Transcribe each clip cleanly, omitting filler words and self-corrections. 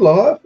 live.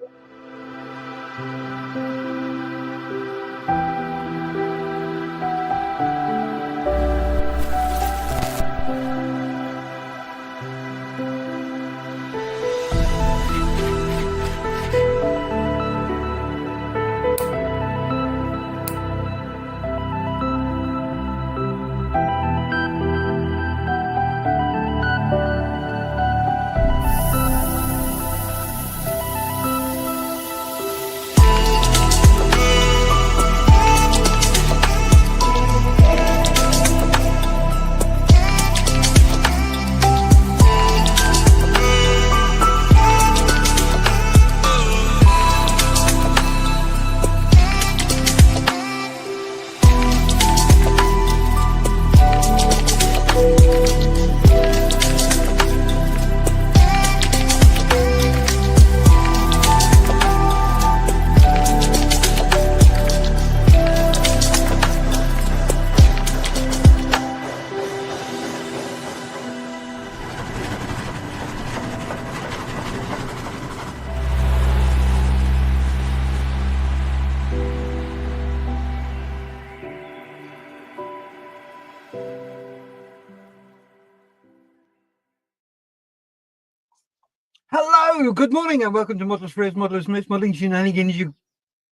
Hello, good morning and welcome to Models for Modelers Myths Modeling Shenanigans. You've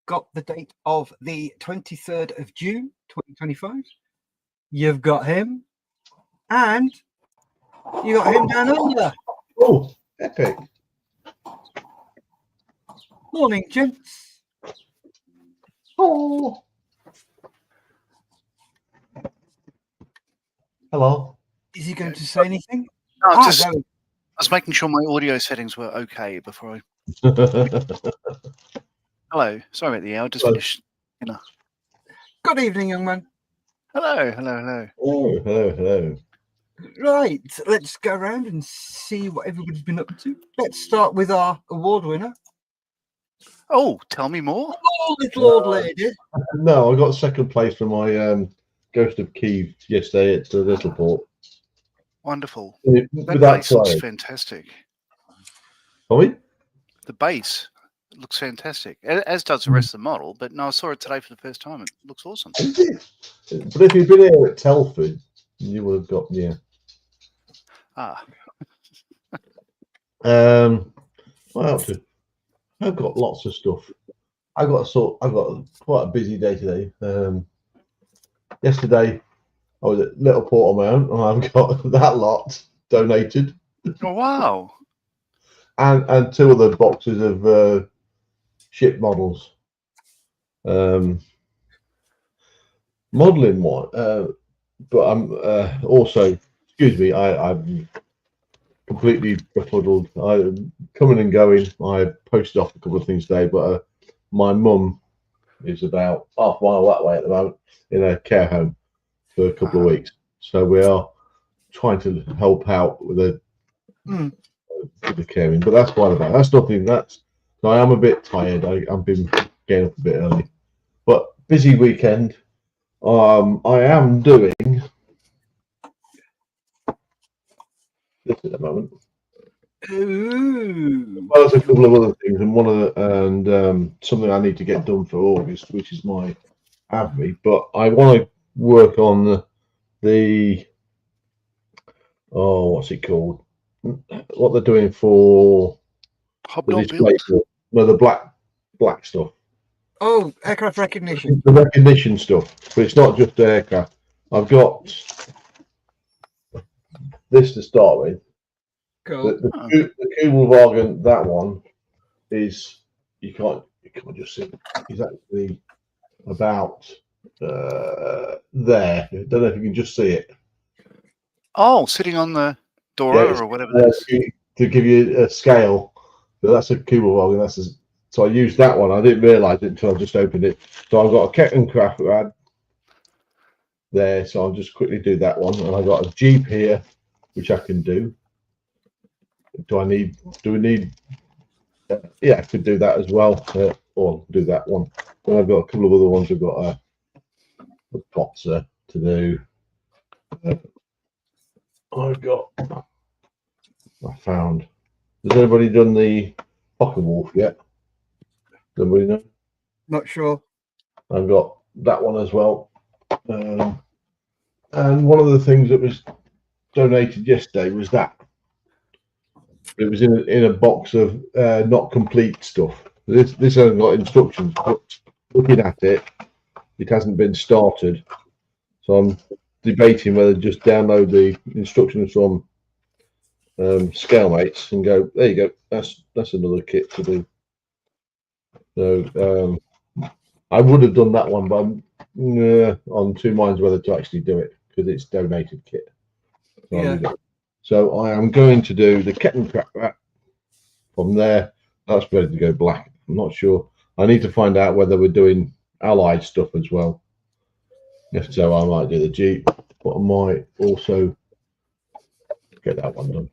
got the date of the 23rd of June 2025. You've got him and you got him down under. Oh, epic. Morning, gents. Oh. Hello. Is he going to say anything? No, I was making sure my audio settings were okay before I... Hello. Sorry about the hour. Just finished. Good evening, young man. Hello, hello, hello. Oh, hello, hello. Right, let's go around and see what everybody's been up to. Let's start with our award winner. Oh, tell me more. Oh, little old lady. No, I got second place for my Ghost of Kiev yesterday at the Little Port. Wonderful. That base looks fantastic. Sorry? The base looks fantastic, as does the rest of the model. But no, I saw it today for the first time. It looks awesome. But if you've been here at Telford, you would have got Ah. What else? I've got lots of stuff. I've got quite a busy day today. Yesterday I was at Little Port on my own, and I've got that lot donated. Oh, wow. and two other boxes of ship models. Modeling one, but I'm also, excuse me, I'm completely befuddled. I'm coming and going. I posted off a couple of things today, but my mum is about half a mile that way at the moment in a care home for a couple of weeks. So we are trying to help out with the caring, but that's by the way. That's nothing. I am a bit tired. I've been getting up a bit early, but busy weekend. I am doing this at the moment. Ooh. Well, there's a couple of other things, and something I need to get done for August, which is my AVMI. But I want to work on the what's it called? What they're doing for the display, the black stuff. Oh, aircraft recognition. The recognition stuff, but it's not just aircraft. I've got this to start with. Cool. The Kugelwagen, that one is you can't just see. It's actually about there. I don't know if you can just see it. Oh, sitting on the door or whatever that is. To give you a scale, but that's a Kugelwagen. So I used that one. I didn't realise it until I just opened it. So I've got a Kettencraft rad there. So I'll just quickly do that one. And I've got a Jeep here, which I can do. Do we need? Yeah, I could do that as well. Or do that one. Then I've got a couple of other ones. I've got a Potzer to do. I found. Has anybody done the Pocket Wolf yet. Nobody know. Not sure. I've got that one as well. And one of the things that was donated yesterday was that. It was in a box of not complete stuff. This hasn't got instructions, but looking at it, it hasn't been started. So I'm debating whether to just download the instructions from Scalemates and go, there you go, that's another kit to do. So I would have done that one, but I'm on two minds whether to actually do it because it's donated kit. So, Yeah. so I am going to do the Ketton Crack Rat from there. That's ready to go black. I'm not sure. I need to find out whether we're doing allied stuff as well. If so, I might do the Jeep, but I might also get that one done.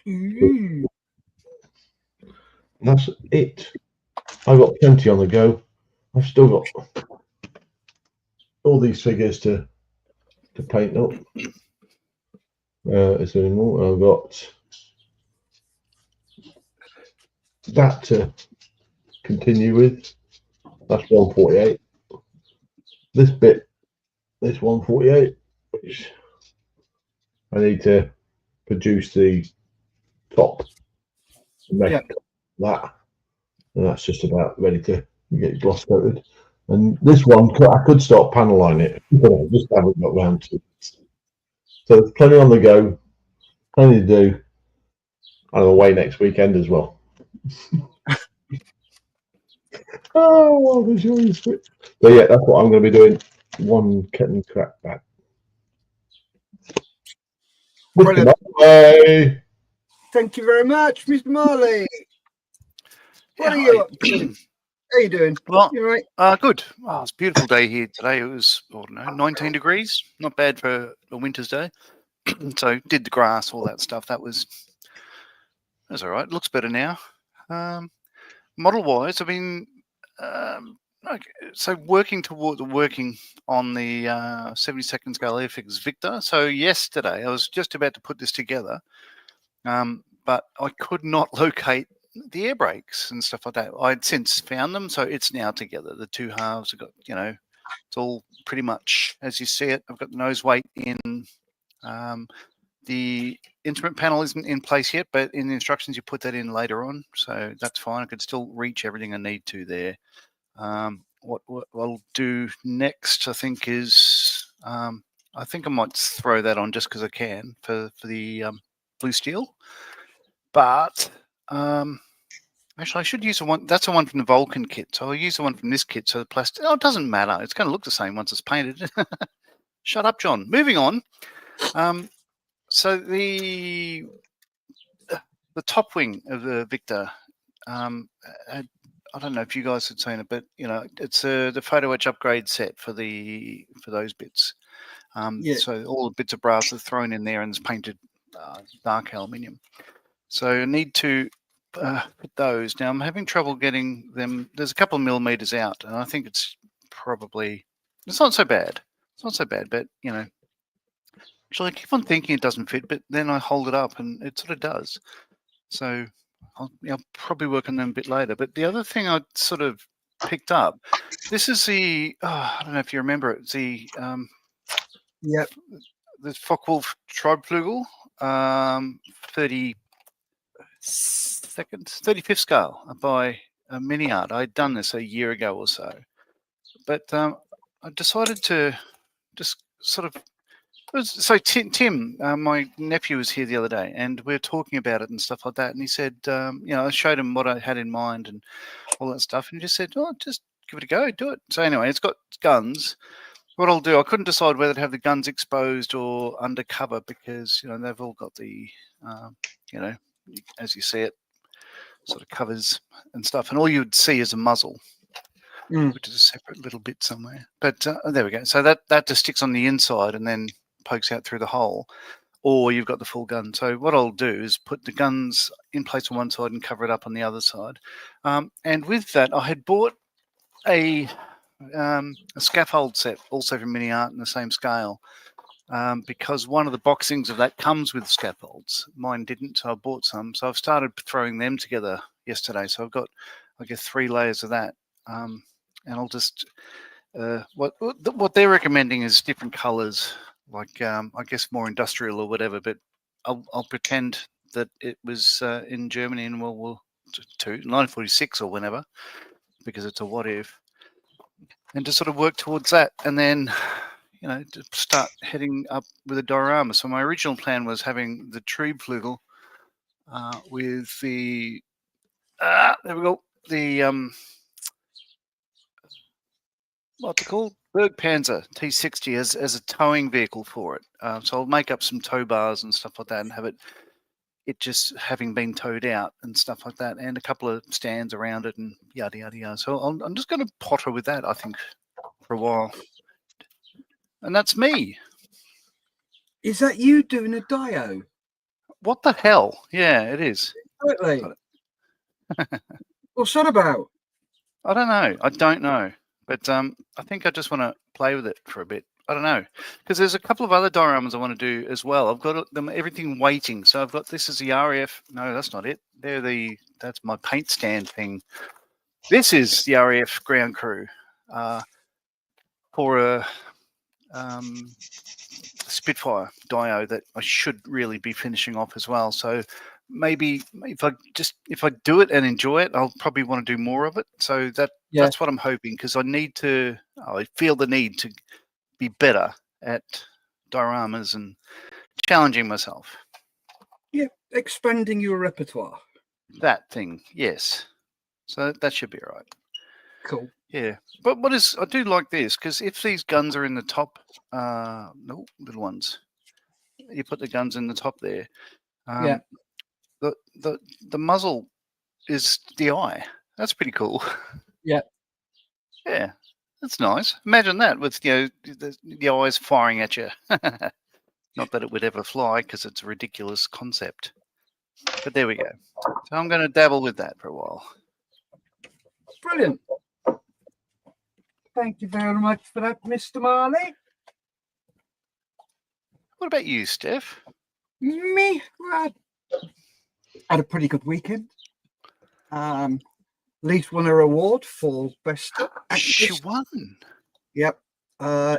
Ooh. And that's it. I've got plenty on the go. I've still got all these figures to paint up. Is there any more? I've got that to continue with. That's 148. This bit, this 148, which I need to produce the top to make that, and that's just about ready to get gloss coated. And this one, I could start paneling it, but I just haven't got round to it. So there's plenty on the go, plenty to do. I'm away next weekend as well. Oh, I'll show you. So yeah, that's what I'm going to be doing. One Ketton Crack back. Brilliant. Bye. Thank you very much, Mr. Marley. What are you up to? How you doing? Well, you right? Good. Oh, it's a beautiful day here today. It was, I don't know, 19 degrees. Not bad for a winter's day. So did the grass, all that stuff. That's all right. It looks better now. Model-wise, I've been working on the 72nd scale Airfix Victor. So yesterday I was just about to put this together, but I could not locate the air brakes and stuff like that. I'd since found them, so it's now together. The two halves have got, it's all pretty much as you see it. I've got the nose weight in. The instrument panel isn't in place yet, but in the instructions you put that in later on, so that's fine. I could still reach everything I need to there. What I'll do next, I think, is I think I might throw that on just because I can for the blue steel. But actually, I should use the one. That's the one from the Vulcan kit, so I'll use the one from this kit. So the plastic. Oh, it doesn't matter. It's going to look the same once it's painted. Shut up, John. Moving on. So the top wing of the Victor, I don't know if you guys had seen it, but it's the photo etch upgrade set for those bits. So all the bits of brass are thrown in there and it's painted dark aluminium. So I need to put those. Now I'm having trouble getting them. There's a couple of millimeters out, and I think it's not so bad. It's not so bad, but actually, I keep on thinking it doesn't fit, but then I hold it up and it sort of does. So I'll probably work on them a bit later. But the other thing I sort of picked up, this is I don't know if you remember it, the Focke-Wulf Treibflügel, 35th scale by Mini Art. I'd done this a year ago or so, but I decided to just sort of. So Tim, my nephew, was here the other day, and we were talking about it and stuff like that. And he said, I showed him what I had in mind and all that stuff, and he just said, "Oh, just give it a go, do it." So anyway, it's got guns. What I'll do, I couldn't decide whether to have the guns exposed or undercover because they've all got the, as you see it, sort of covers and stuff, and all you would see is a muzzle. Which is a separate little bit somewhere. But there we go. So that just sticks on the inside and then pokes out through the hole, or you've got the full gun. So what I'll do is put the guns in place on one side and cover it up on the other side. And with that, I had bought a scaffold set also from Mini Art in the same scale because one of the boxings of that comes with scaffolds. Mine didn't, so I bought some. So I've started throwing them together yesterday. So I've got, I guess, 3 layers of that. And I'll just what they're recommending is different colors, like I guess more industrial or whatever. But I'll pretend that it was in Germany in World War II, 1946 or whenever, because it's a what if, and to sort of work towards that, and then to start heading up with a diorama. So my original plan was having the Triebflügel with the there we go, the what's it called? Bergpanzer T60 as a towing vehicle for it. So I'll make up some tow bars and stuff like that, and have it just having been towed out and stuff like that, and a couple of stands around it, and yada yada yada. So I'm just going to potter with that, I think, for a while. And that's me. Is that you doing a dio? What the hell? Yeah, it is. Totally. What's that about? I don't know. But I think I just want to play with it for a bit. I don't know. Because there's a couple of other dioramas I want to do as well. I've got them everything waiting. So I've got this is the RAF. No, that's not it. That's my paint stand thing. This is the RAF ground crew for a Spitfire dio that I should really be finishing off as well. So maybe if I do it and enjoy it, I'll probably want to do more of it. So that's what I'm hoping, because I feel the need to be better at dioramas and challenging myself. Yeah, expanding your repertoire. That thing, yes. So that should be all right. Cool. Yeah, but I do like this, because if these guns are in the top, no, little ones, you put the guns in the top there. Yeah. The muzzle is the eye. That's pretty cool. Yeah. Yeah, that's nice. Imagine that with the eyes firing at you. Not that it would ever fly, because it's a ridiculous concept. But there we go. So I'm going to dabble with that for a while. Brilliant. Thank you very much for that, Mr. Marley. What about you, Steph? Me? I had a pretty good weekend. Leaf won a award for best She actress. won. Yep.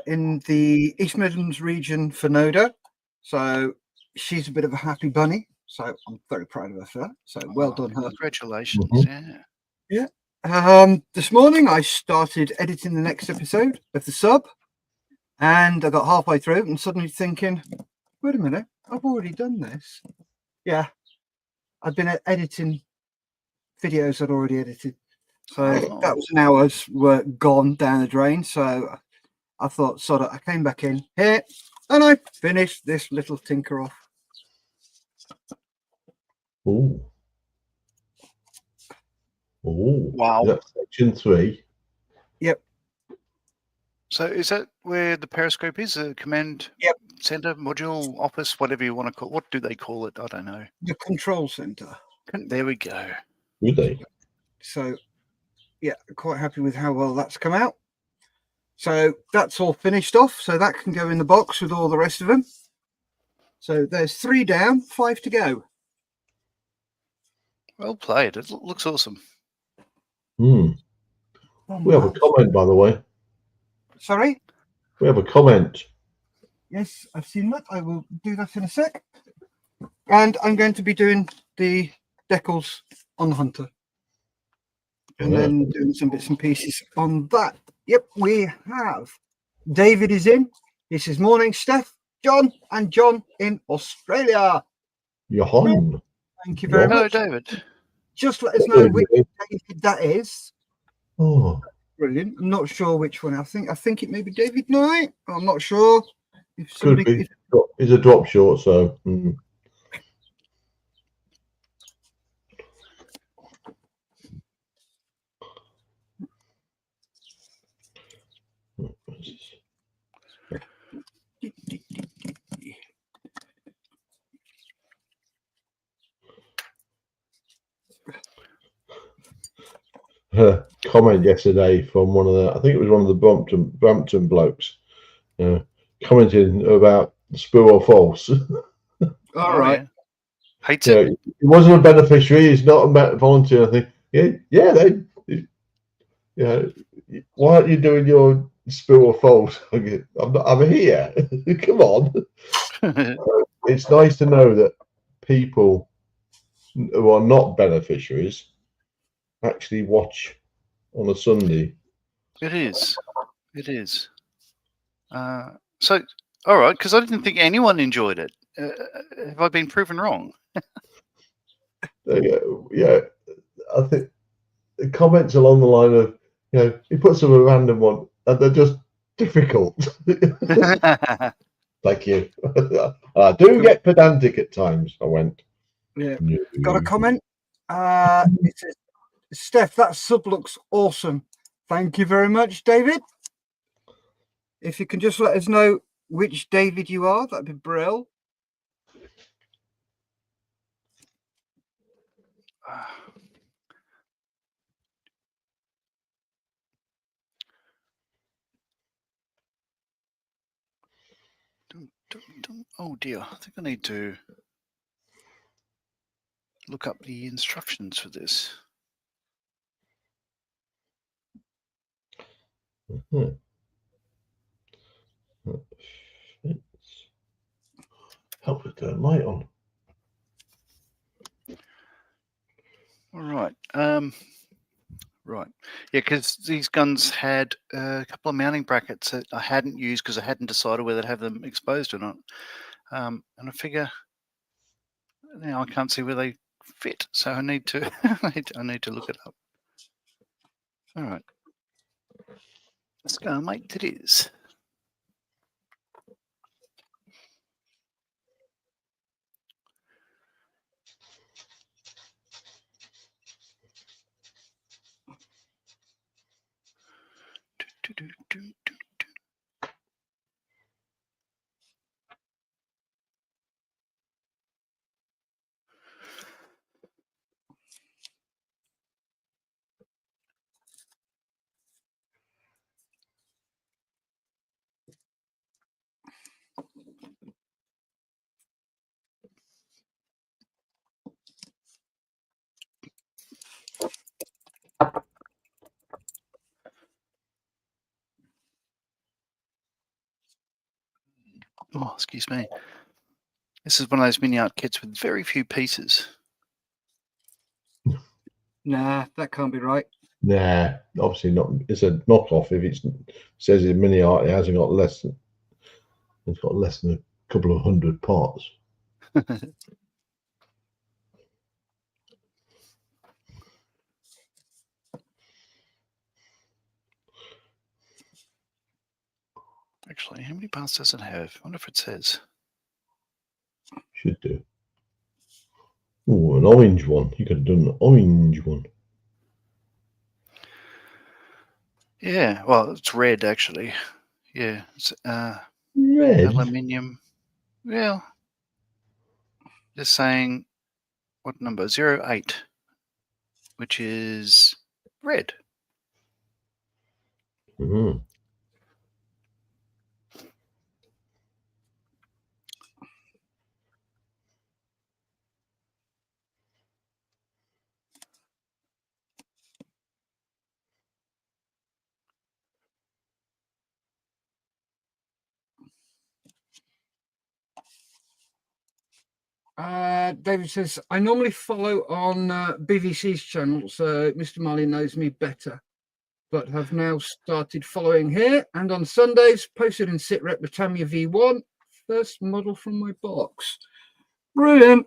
In the East Midlands region for NODA. So she's a bit of a happy bunny. So I'm very proud of her for that. So well done, her. Congratulations. Mhm. Yeah. Yeah. This morning I started editing the next episode of the sub, and I got halfway through and suddenly thinking, wait a minute, I've already done this. Yeah. I'd been editing videos I'd already edited. So that was an hour's work gone down the drain. So I thought, I came back in here and I finished this little tinker off. Ooh. Ooh. Wow. That's section 3. Yep. So is that where the periscope is? The command center, module, office, whatever you want to call it. What do they call it? I don't know. The control center. There we go. Do they? So, yeah, quite happy with how well that's come out. So that's all finished off. So that can go in the box with all the rest of them. So there's 3 down, 5 to go. Well played. It looks awesome. We have a comment, by the way. Sorry? We have a comment. Yes, I've seen that. I will do that in a sec. And I'm going to be doing the decals on the Hunter. And then doing some bits and pieces on that. Yep, we have. David is in. This is morning, Steph, John, and John in Australia. Johan. Thank you very much. Hello, David. Just let us know which David that is. Oh, brilliant. I'm not sure which one. I think it may be David Knight. I'm not sure. If somebody could be. It's a drop short, so. Comment yesterday from one of the, I think it was one of the Brampton blokes, commenting about true or false. All right. Hates You know, it. he wasn't a beneficiary. He's not a volunteer. I think, you know, why aren't you doing your spill or fold? I'm here. Come on. It's nice to know that people who are not beneficiaries actually watch on a Sunday. It is. It is. So, all right, because I didn't think anyone enjoyed it. Have I been proven wrong? Yeah, I think the comments along the line of, he puts up a random one and they're just difficult. Thank you. I do get pedantic at times. I went. Yeah. No. Got a comment? It says, Steph, that sub looks awesome. Thank you very much, David. If you can just let us know which David you are, that'd be brill. Oh dear, I think I need to look up the instructions for this. Help with turn light on. All right. Right. Yeah, because these guns had a couple of mounting brackets that I hadn't used because I hadn't decided whether to have them exposed or not. And I figure now I can't see where they fit, so I need to I need to look it up. All right. Let's go, mate. It is. Oh, excuse me. This is one of those mini art kits with very few pieces. Nah, that can't be right. Nah, obviously not. It's a knockoff. If it says in mini art, it hasn't got less than. It's got less than a couple of hundred parts. Actually, how many parts does it have? I wonder if it says. Should do. Oh, an orange one. You could have done an orange one. Yeah, well, it's red actually. Yeah, it's Red. aluminium. Well, just saying what number? 08, which is red. Mm-hmm. David says, I normally follow on BVC's channel, so Mr. Marley knows me better, but have now started following here. And on Sundays, posted in SITREP Britannia V1, first model from my box. Brilliant.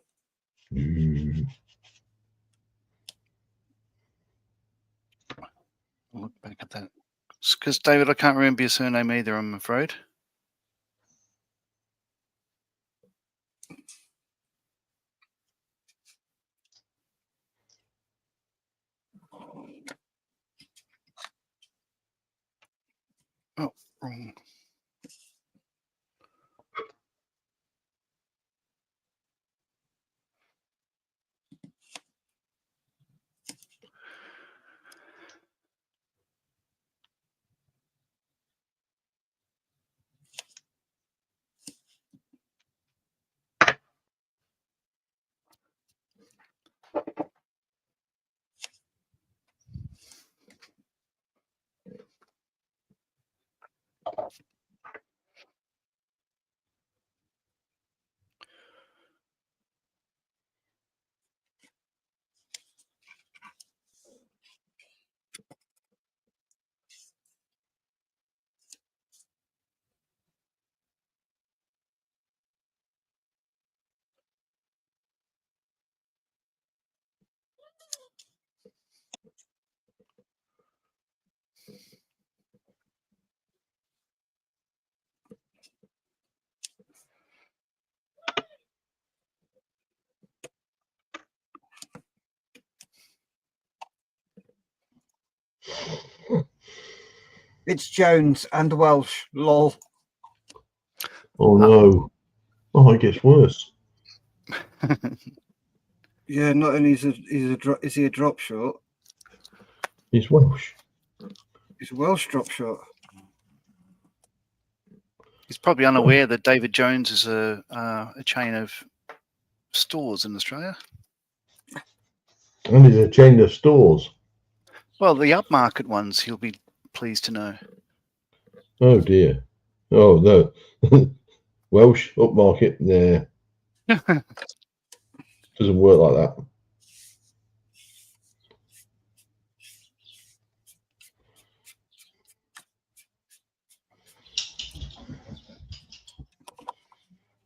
I'll look back at that. Because, David, I can't remember your surname either, I'm afraid. Oh, wrong. It's Jones and Welsh. Lol. Oh no. Oh, it gets worse. Yeah, not only is he a drop short, He's Welsh. he's a Welsh drop short. He's probably unaware that David Jones is a chain of stores in Australia. And he's a chain of stores. Well, the upmarket ones, he'll be pleased to know. Oh dear. Oh no. Welsh upmarket. Nah. Doesn't work like that.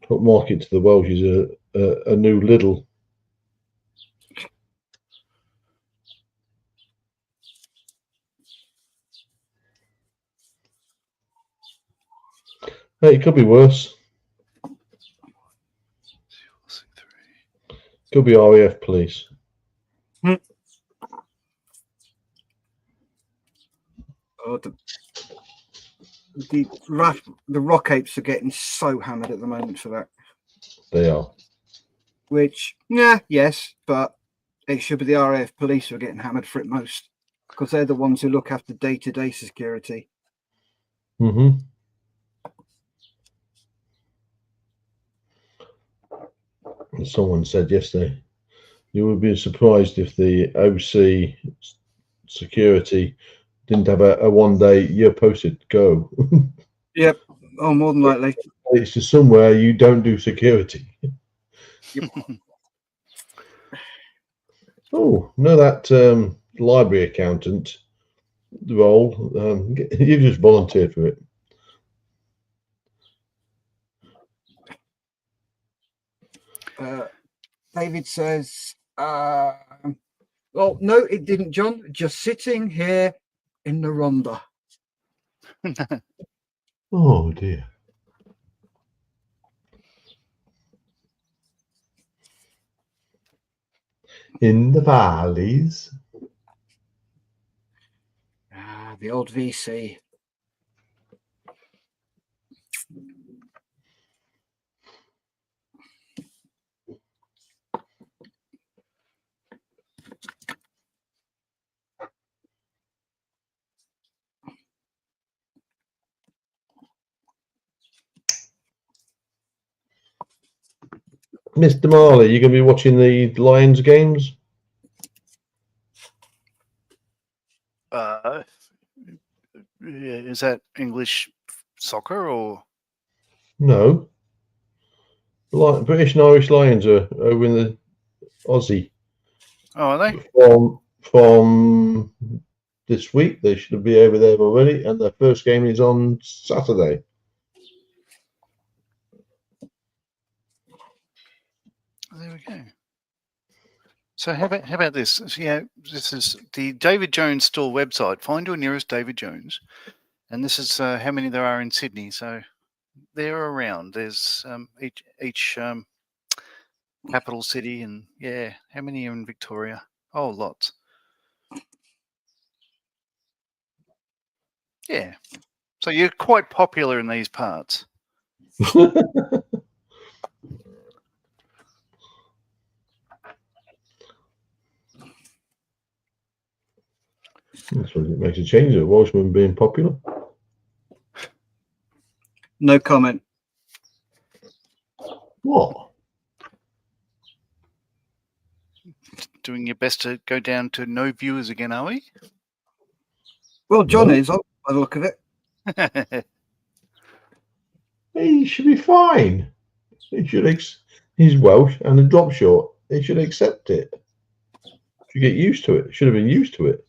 Upmarket to the Welsh is a new Lidl. Hey, it could be worse. Could be RAF police. Oh, the rock apes are getting so hammered at the moment for that. They are. Which, yeah, yes, but it should be the RAF police who are getting hammered for it most, because they're the ones who look after day-to-day security. Mm-hmm. Someone said yesterday, you would be surprised if the OC security didn't have a one-day you're posted go. Yep. Oh, more than likely. It's just somewhere you don't do security. Yep. Oh, no, that library accountant role, you just volunteered for it. David says, well, no, it didn't, John. Just sitting here in the Rhondda. Oh, dear. In the valleys. Ah, the old VC. Mr. Marley, you going to be watching the Lions games? Is that English soccer or? No. British and Irish Lions are over in the Aussie. Oh, are they? From this week, they should be over there already, and their first game is on Saturday. There we go. So how about this? So, yeah, this is the David Jones store website. Find your nearest David Jones, and this is how many there are in Sydney. So they're around. There's each capital city, and yeah, how many are in Victoria? Oh, lots. Yeah. So you're quite popular in these parts. That's what it makes a change. A Welshman being popular. No comment. What? Doing your best to go down to no viewers again, are we? Well, John No. is, by the look of it. He should be fine. He's Welsh and a drop short. He should accept it. Should get used to it. Should have been used to it.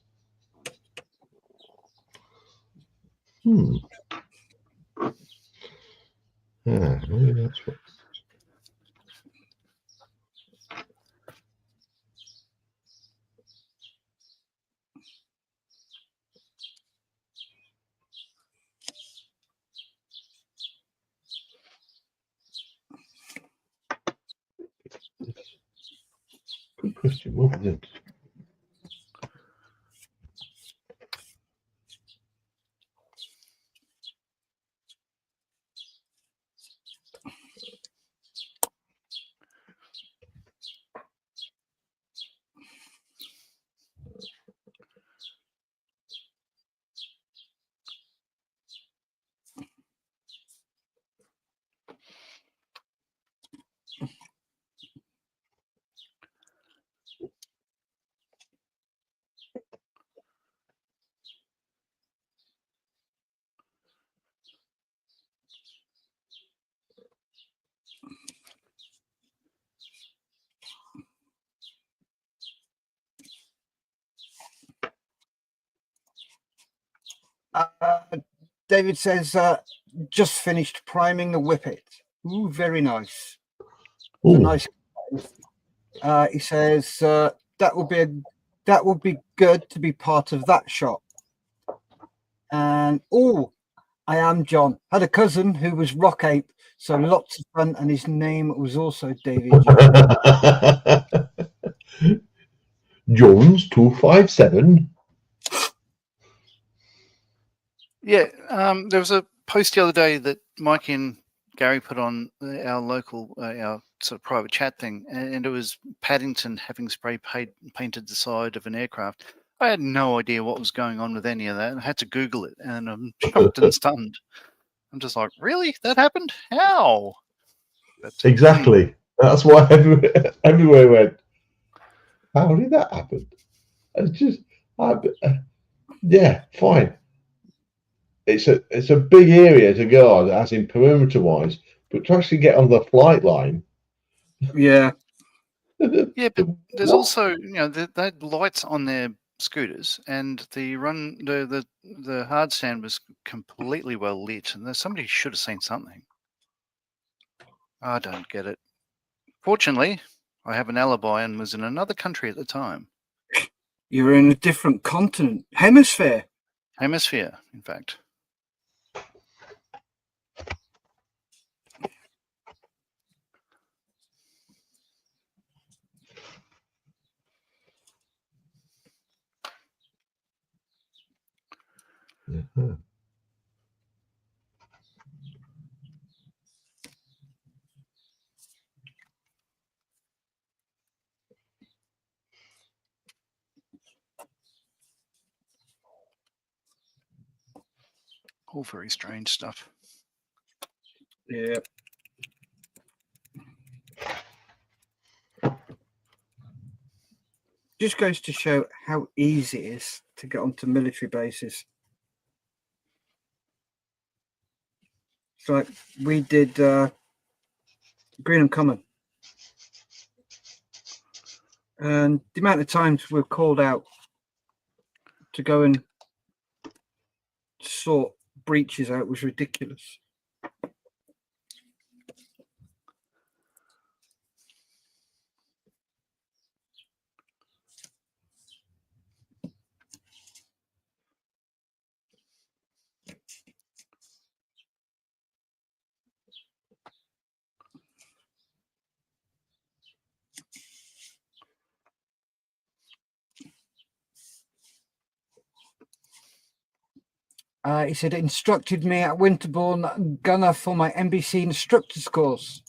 Yeah, maybe that's what. Good question. What was it? David says, just finished priming the Whippet. Ooh, very nice. It's a Ooh. nice. He says that would be good to be part of that shop. And I am John. Had a cousin who was Rock Ape, so lots of fun, and his name was also David. Jones 257. Yeah, there was a post the other day that Mike and Gary put on our local, our sort of private chat thing, and it was Paddington having spray painted the side of an aircraft. I had no idea what was going on with any of that. I had to Google it, and I'm shocked and stunned. I'm just like, really? That happened? How? But, Exactly. That's why everywhere went, how did that happen? It's just, yeah, fine. It's a big area to guard, as in perimeter wise, but to actually get on the flight line. Yeah. yeah, but there's also, they had lights on their scooters, and the hard stand was completely well lit, and somebody should have seen something. I don't get it. Fortunately, I have an alibi and was in another country at the time. You're in a different continent. Hemisphere, in fact. Mhm. All very strange stuff. Yeah. Just goes to show how easy it is to get onto military bases. It's like we did Greenham Common. And the amount of times we're called out to go and sort breaches out was ridiculous. He said it instructed me at Winterbourne Gunner for my NBC instructor's course.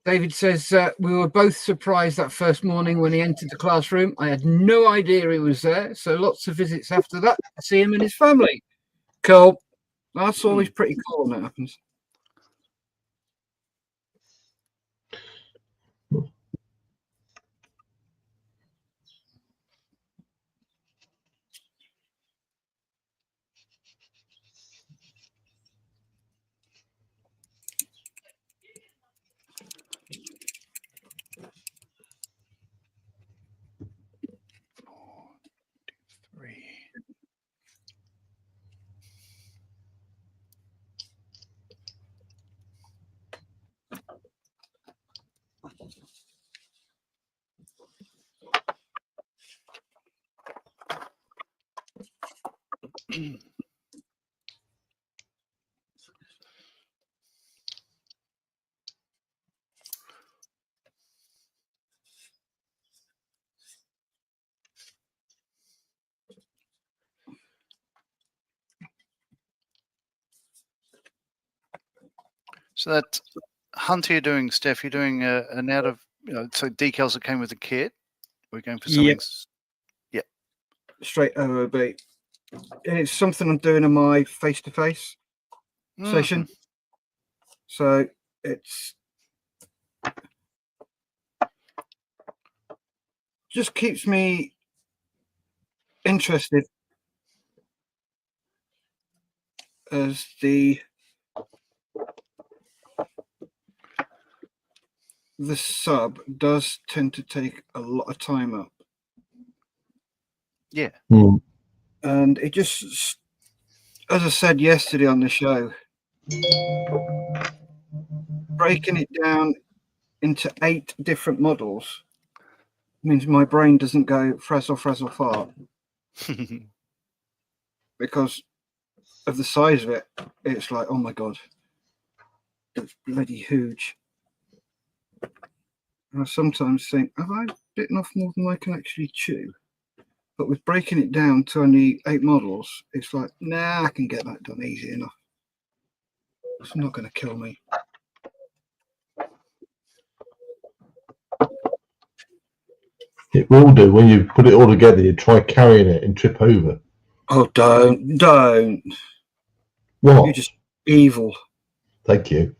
David says, we were both surprised that first morning when he entered the classroom. I had no idea he was there. So lots of visits after that to see him and his family. Cool. That's always pretty cool when that happens. So that hunt you're doing, Steph, you're doing an out of, so decals that came with the kit. We're going for something. Yep. Straight OOB. And it's something I'm doing in my face-to-face session. So it's just keeps me interested as the sub does tend to take a lot of time up. Yeah. And it just, as I said yesterday on the show, breaking it down into 8 different models means my brain doesn't go frazzle, frazzle, fart. Because of the size of it, it's like, oh my God, it's bloody huge. And I sometimes think, have I bitten off more than I can actually chew? But with breaking it down to only 8 models, it's like, nah, I can get that done easy enough. It's not going to kill me. It will do when you put it all together. You try carrying it and trip over. Oh, don't. What? You're just evil. Thank you.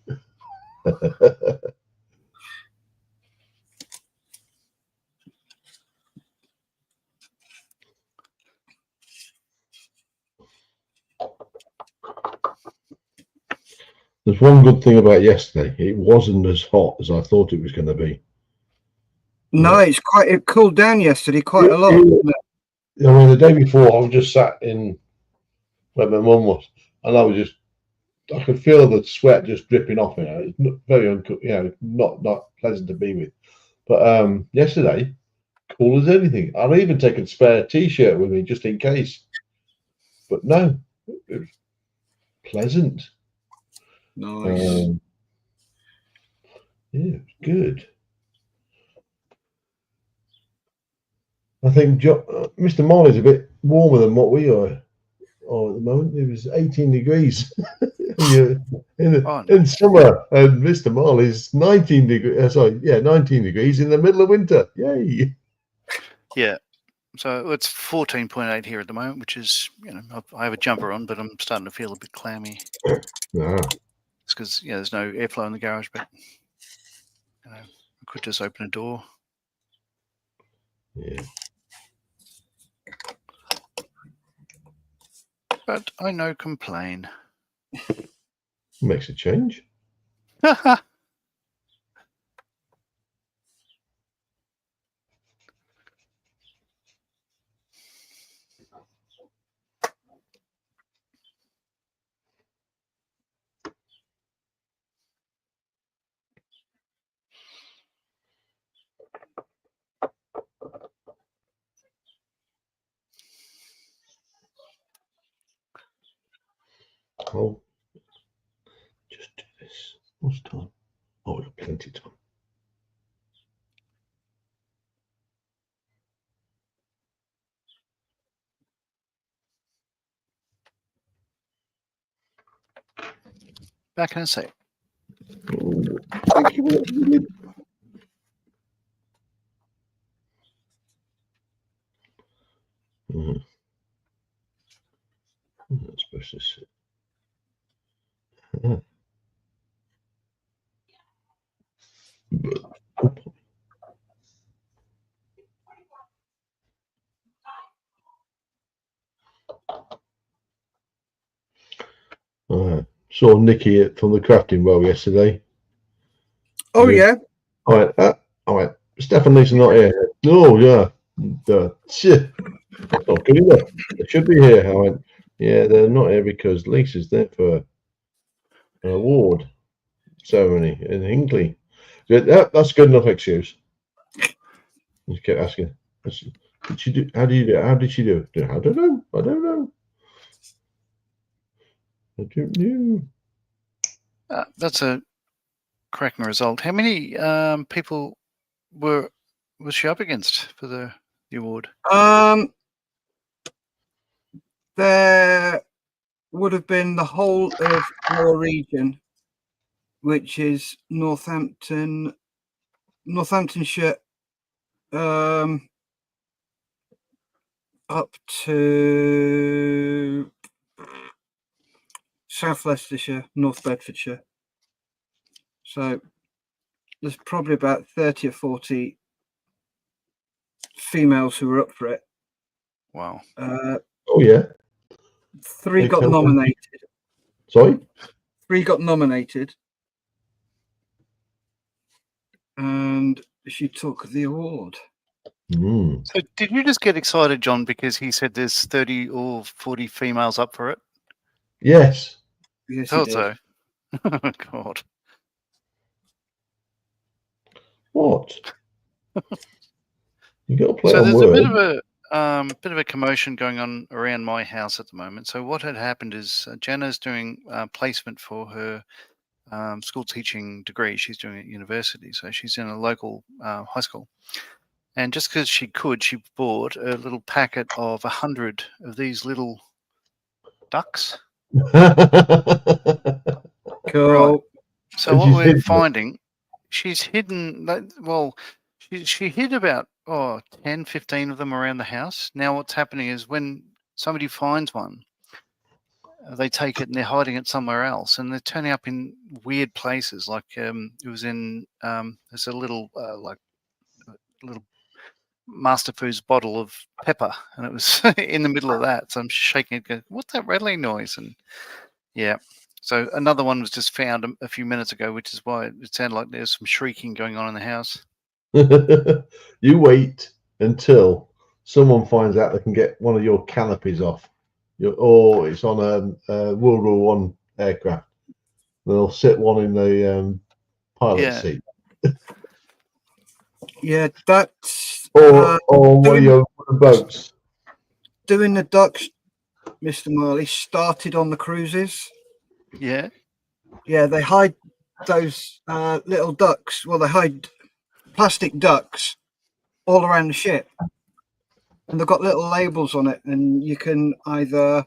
There's one good thing about yesterday. It wasn't as hot as I thought it was going to be. No, it cooled down yesterday quite a lot. I mean, the day before, I was just sat in where my mum was, and I could feel the sweat just dripping off. It's very not pleasant to be with. But yesterday, cool as anything. I'd even taken a spare T-shirt with me just in case. But no, it was pleasant. Nice. Yeah, it was good. I think Mr. Marley's a bit warmer than what we are. Oh, at the moment it was 18 degrees in summer, and Mr. Marley's 19 degrees. 19 degrees in the middle of winter. Yay! Yeah. So it's 14.8 here at the moment, which is, I have a jumper on, but I'm starting to feel a bit clammy. It's because there's no airflow in the garage, but I could just open a door. Yeah. But I no complain. Makes a change. Oh, just do this. What's time? Oh, we've got plenty of time. Back in a sec. Thank you. That's supposed to sit. Saw Nikki from the crafting well yesterday. Oh yeah. I went, Stefan Lee's not here. Oh yeah. Shit. Oh, good enough. They should be here. I went, yeah, they're not here because Lisa's there for an award ceremony in Hinkley. Yeah, that's a good enough excuse. He kept asking, did she do? How did you do? How did she do it? I don't know. I don't know. I don't know. That's a cracking result. How many people was she up against for the award? There would have been the whole of our region, which is Northamptonshire, up to South Leicestershire, North Bedfordshire. So there's probably about 30 or 40 females who were up for it. Wow. Oh yeah. 3 got nominated. Sorry? 3 got nominated. And she took the award. So did you just get excited, John, because he said there's 30 or 40 females up for it? Yes. Yes, Thought so. Oh, God. What? You got to play So on there's words. a bit of a commotion going on around my house at the moment. So what had happened is Jana's doing placement for her school teaching degree. She's doing it at university, so she's in a local high school. And just because she could, she bought a little packet of 100 of these little ducks. Cool. Right. So And what she's we're hidden it. finding, she's hidden, well, she hid about 10, 15 of them around the house. Now what's happening is when somebody finds one, they take it and they're hiding it somewhere else, and they're turning up in weird places. Like it was in there's a little little Master Foods bottle of pepper, and it was in the middle of that. So I'm shaking it, going, "What's that rattling noise?" And yeah. So another one was just found a few minutes ago, which is why it sounded like there's some shrieking going on in the house. You wait until someone finds out they can get one of your canopies off. Or it's on a World War One aircraft. They'll sit one in the pilot seat. Yeah, that's or one of your boats. Doing the ducks, Mr. Marley, started on the cruises. Yeah. Yeah, they hide those little ducks. Well, they hide plastic ducks all around the ship. And they've got little labels on it, and you can either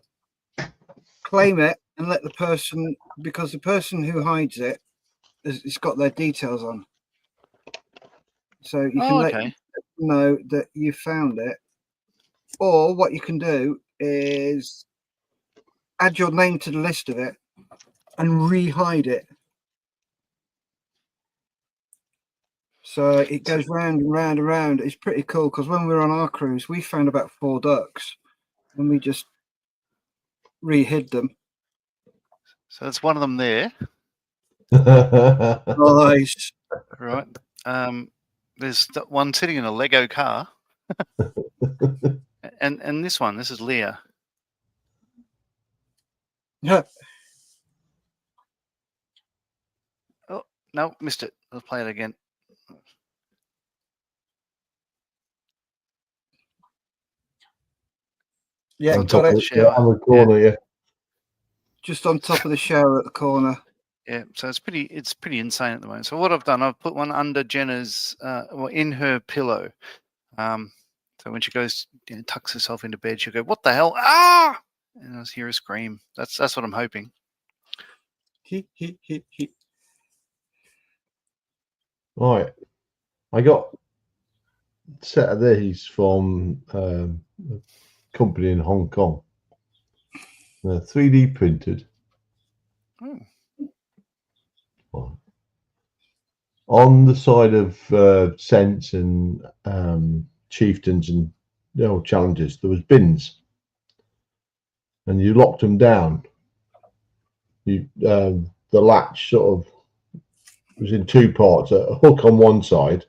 claim it and let the person, because the person who hides it, it's got their details on. So you can let them know that you found it. Or what you can do is add your name to the list of it and re-hide it. So it goes round and round and round. It's pretty cool because when we were on our cruise, we found about 4 ducks and we just re-hid them. So that's one of them there. Nice. Right. There's one sitting in a Lego car. and this one, this is Leah. Yeah. Oh, no, missed it. Let's play it again. Yeah, on got it. On the corner, yeah. Just on top of the shower at the corner. Yeah, so it's pretty insane at the moment. So what I've done, I've put one under Jenna's, in her pillow. So when she goes, tucks herself into bed, she'll go, "What the hell? Ah!" And I'll hear her scream. That's what I'm hoping. Right. I got a set of these from a company in Hong Kong. They're 3D printed. Oh. Well, on the side of Sense and Chieftains and challenges, there was bins, and you locked them down. You the latch sort of was in two parts: a hook on one side,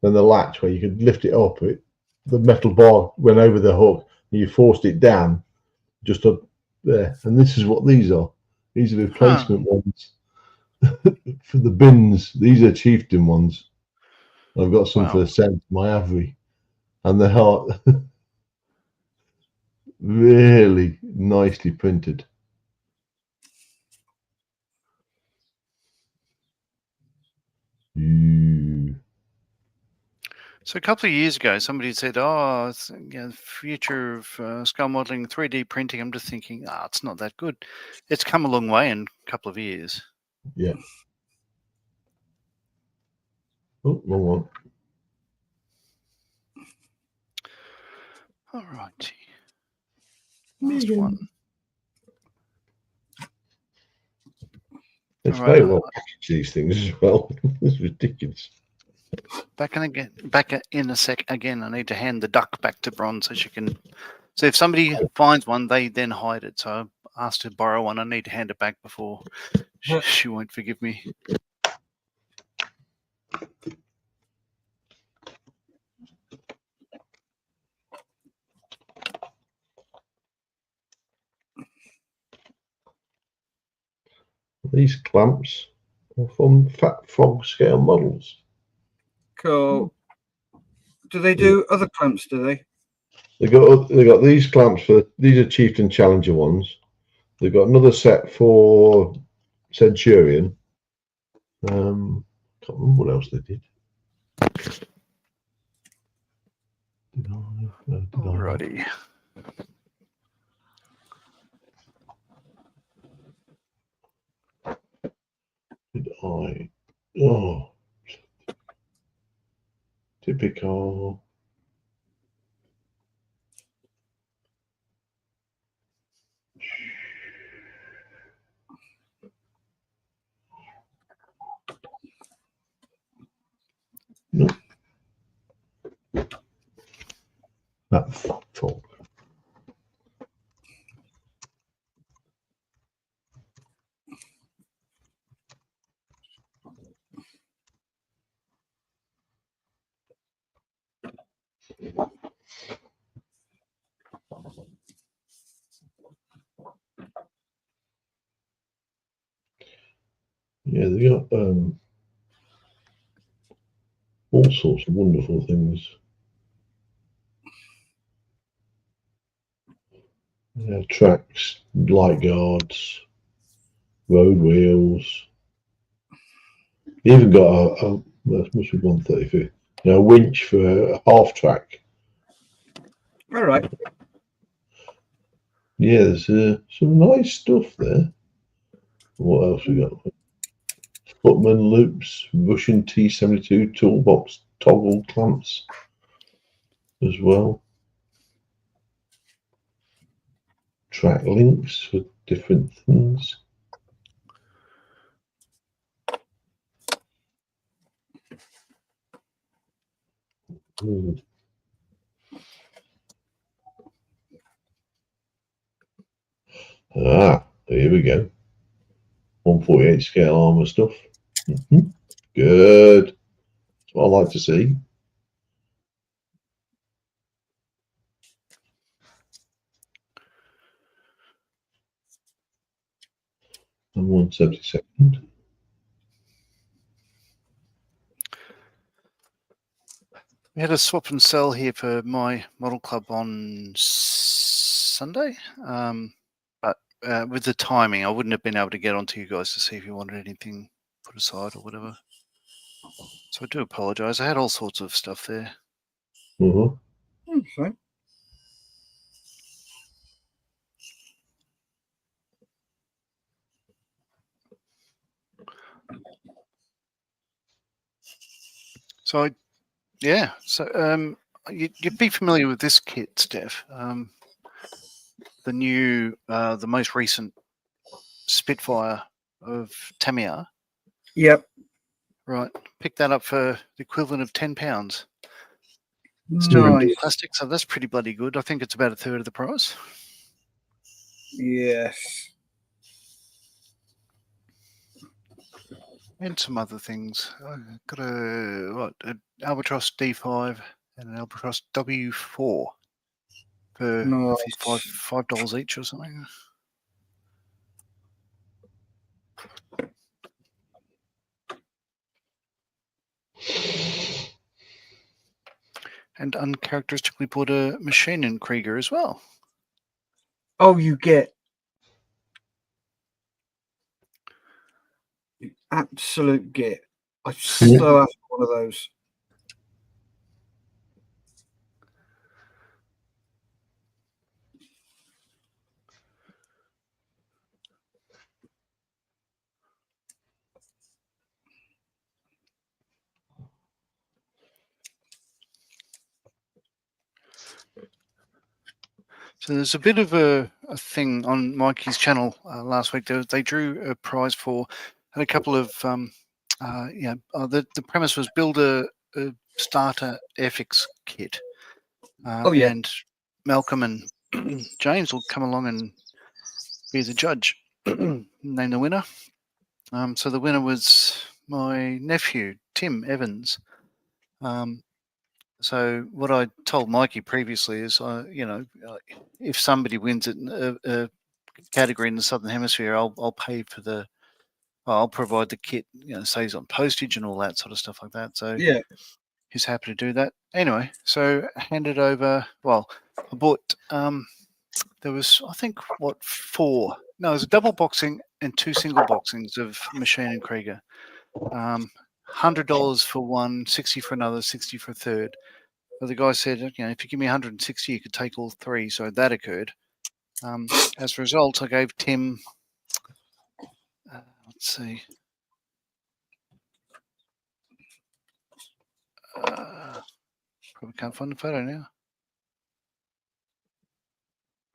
then the latch where you could lift it up. The metal bar went over the hook, and you forced it down just up there. And this is what these are. These are replacement ones for the bins. These are Chieftain ones. I've got some for Wow. the Sense, my Avery, and they are really nicely printed. So a couple of years ago, somebody said, "Oh, it's, the future of skull modeling, 3D printing." I'm just thinking, it's not that good. It's come a long way in a couple of years. Yeah. Oh, wrong one. All righty. Last one. It's All very right. well packaged, these things as well. It's ridiculous. Back in a sec again. I need to hand the duck back to Bron so she can. So if somebody finds one, they then hide it. So I asked her to borrow one. I need to hand it back before she won't forgive me. These clamps are from Fat Frog scale models. Cool. Do they do other clamps? Do they? They got these clamps for these are Chieftain Challenger ones. They've got another set for Centurion. Can't remember what else they did. Alrighty. Did I? Oh, typical. No. That Fat Frog. Yeah, they got all sorts of wonderful things. Yeah, tracks, light guards, road wheels. You even got that must be 135. A winch for a half track. All right. Yeah, there's some nice stuff there. What else we got? Footman loops, Russian T72 toolbox toggle clamps as well. Track links for different things. Here we go. 148 scale armor stuff. Good. That's what I like to see. And 172nd. We had a swap and sell here for my model club on Sunday. But with the timing, I wouldn't have been able to get onto you guys to see if you wanted anything put aside or whatever. So I do apologise. I had all sorts of stuff there. Okay. So you'd be familiar with this kit, Steph. The new, the most recent Spitfire of Tamiya. Yep. Right. Pick that up for the equivalent of £10. Still wrapped in Nice. plastic, so that's pretty bloody good. I think it's about a third of the price. Yes. And some other things. I've got an Albatross D5 and an Albatross W4 for I think $5 each or something. And uncharacteristically bought a machine in Krieger as well. Oh, you get absolute get. I so have one of those. So there's a bit of a thing on Mikey's channel last week. They drew a prize for, and a couple of the premise was build a starter FX kit. And Malcolm and James will come along and be the judge, name the winner. So the winner was my nephew, Tim Evans. So what I told Mikey previously is, if somebody wins it, a category in the Southern Hemisphere, I'll pay for I'll provide the kit, saves on postage and all that sort of stuff like that. So he's happy to do that. Anyway, so handed over. Well, I bought. There was, I think, four? No, it was a double boxing and two single boxings of Machine and Krieger. $100 for one, 60 for another, 60 for a third. But the guy said, if you give me 160, you could take all three. So that occurred. As a result, I gave Tim. Let's see. Probably can't find the photo now.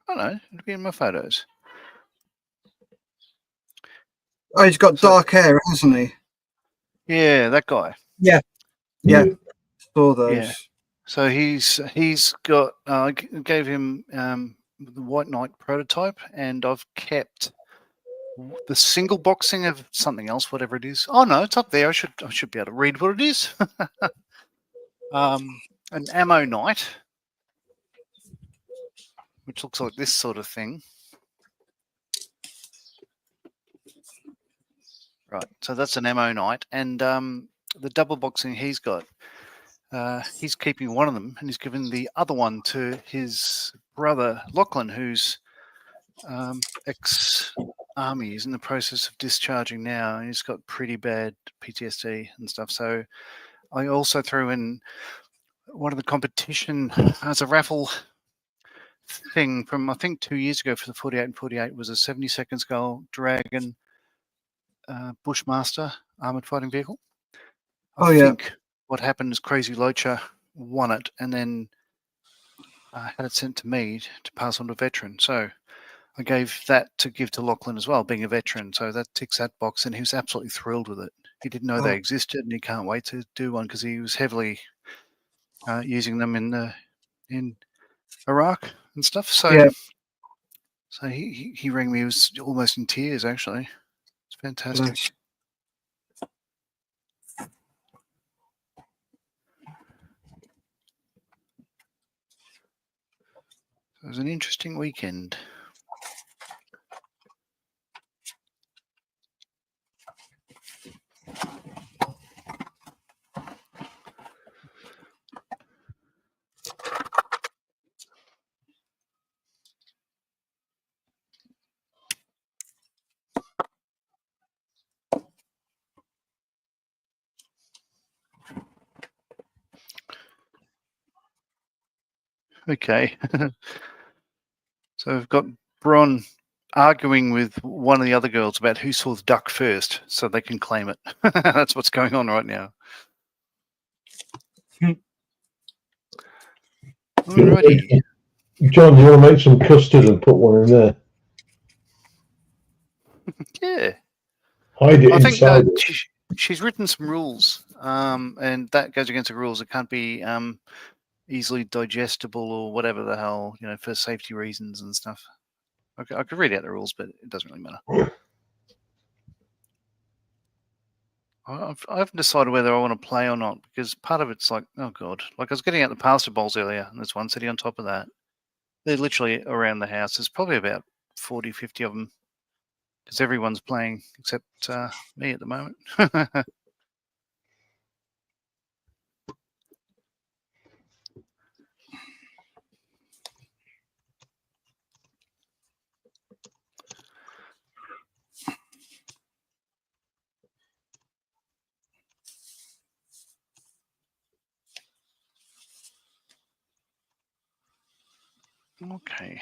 Oh no, it'll be in my photos. Oh, he's got dark hair, hasn't he? Yeah, that guy. Yeah. Saw those. Yeah. So he's got. I gave him the White Knight prototype, and I've kept the single boxing of something else, whatever it is. Oh no, it's up there. I should be able to read what it is. An Ammo Knight, which looks like this sort of thing. Right, so that's an Ammo Knight, and the double boxing he's got, he's keeping one of them, and he's given the other one to his brother Lachlan, who's ex-army. He's in the process of discharging now, and he's got pretty bad PTSD and stuff. So I also threw in one of the competition as a raffle thing from, I think, 2 years ago for the 48 and 48 was a 72nd scale Dragon Bushmaster armored fighting vehicle. I think what happened is Crazy Loacher won it and then had it sent to me to pass on to a veteran. So I gave that to give to Lachlan as well, being a veteran. So that ticks that box, and he was absolutely thrilled with it. He didn't know they existed, and he can't wait to do one because he was heavily using them in Iraq and stuff. So so he rang me. He was almost in tears, actually. It's fantastic. It was an interesting weekend. Okay. So we've got Bron arguing with one of the other girls about who saw the duck first so they can claim it. That's what's going on right now. Alrighty. John, you want to make some custard and put one in there? Yeah. Hide it I think inside it. she's written some rules, and that goes against the rules. It can't be easily digestible or whatever the hell, for safety reasons and stuff. I could read out the rules, but it doesn't really matter. I haven't decided whether I want to play or not, because part of it's like, oh god, like I was getting out the pasta bowls earlier, and there's one sitting on top of that. They're literally around the house. There's probably about 40, 50 of them, because everyone's playing except me at the moment. Okay.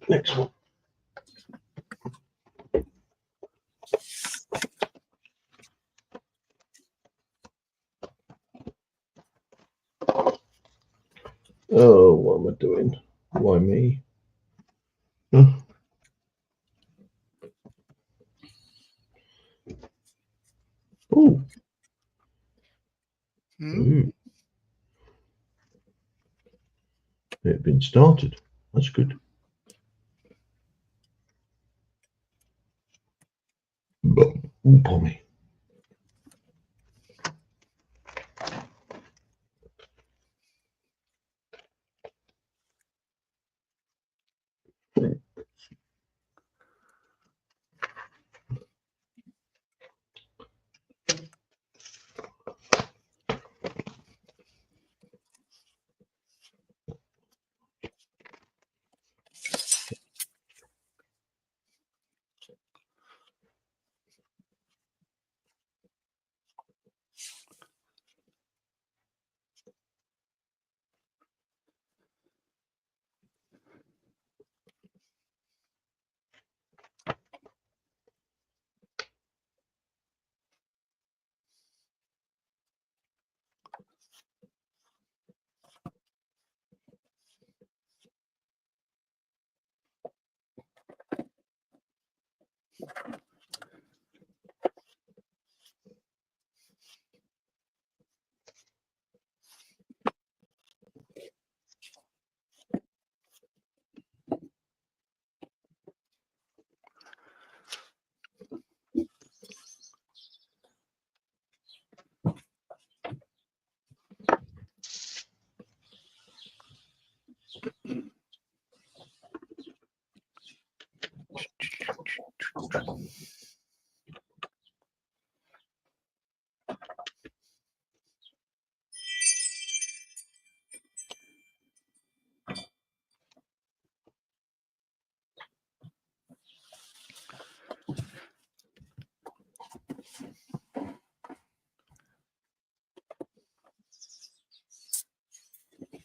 Next one. Oh, what am I doing? Why me? Huh? Oh. Hmm. It had been started. That's good. Ooh, pommy.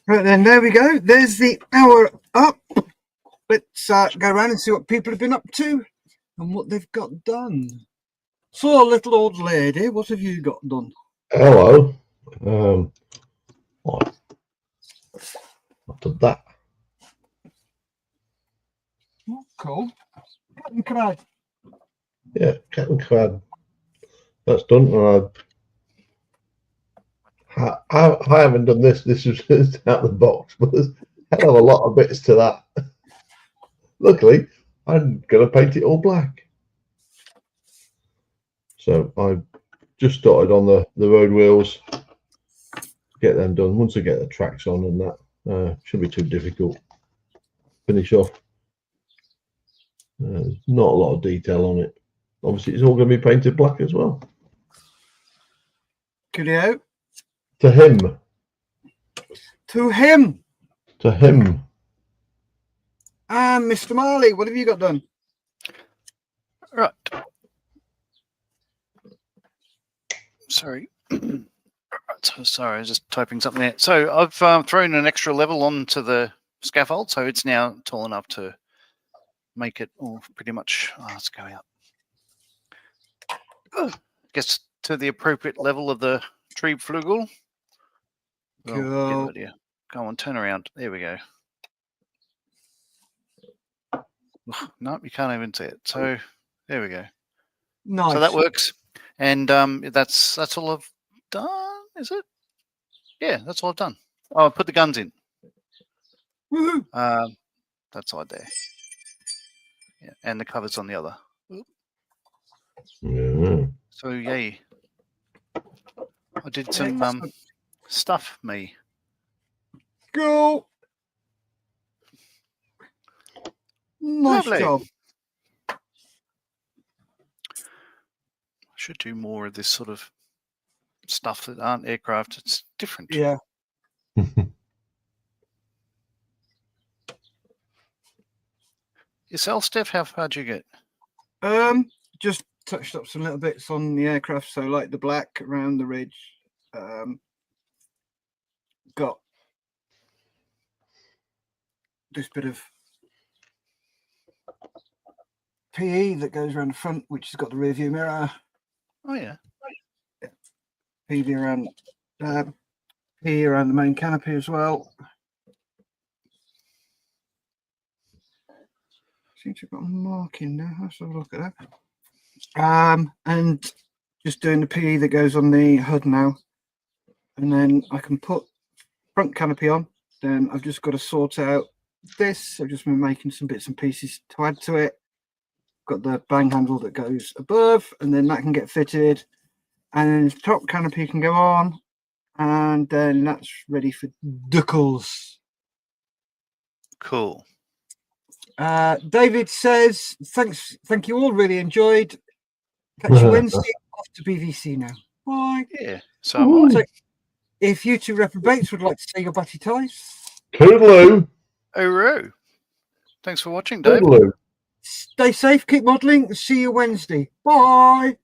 Right then, there we go. There's the hour up. Let's go around and see what people have been up to and what they've got done. So, little old lady, what have you got done? Hello. What? I've done that. Oh, cool. Captain Crad. Yeah, Captain Crab. That's done. And I haven't done this. This is out of the box, but there's a hell of a lot of bits to that. Luckily, I'm going to paint it all black. So I just started on the road wheels. Get them done. Once I get the tracks on and that, shouldn't be too difficult. Finish off. Not a lot of detail on it. Obviously, it's all going to be painted black as well. Coolio. To him. To him. To him. And Mr. Marley, what have you got done? Right. Sorry. Sorry, I was just typing something there. So I've thrown an extra level onto the scaffold, so it's now tall enough to make it all pretty much. Let's go out. Gets to the appropriate level of the tree flugel. Cool. Get it, go on, turn around. There we go. No, you can't even see it. So there we go. Nice. So that works, and that's all I've done. Is it? Yeah, that's all I've done. Oh, I put the guns in. Woohoo. That side there. Yeah, and the covers on the other. Yeah. So yay. I did some Excellent. stuff, me. Cool. Nice Lovely. job. I should do more of this sort of stuff that aren't aircraft. It's different. Yeah. Yourself, Steph, how far'd you get? Just touched up some little bits on the aircraft, so like the black around the ridge. Got this bit of PE that goes around the front, which has got the rear view mirror. Oh yeah. PE around the main canopy as well. seem to have got a mark in there. Let's have a look at that. And just doing the PE that goes on the hood now. And then I can put front canopy on. Then I've just got to sort out this. I've just been making some bits and pieces to add to it. Got the bang handle that goes above, and then that can get fitted. And then the top canopy can go on. And then that's ready for duckles. Cool. David says, thank you all, really enjoyed. Catch you Wednesday, off to BVC now. Bye. Yeah. So am I. So if you two reprobates would like to say your batty ties. Toodaloo. Hooroo. Thanks for watching, Dave. Toodaloo. Stay safe, keep modelling, see you Wednesday. Bye.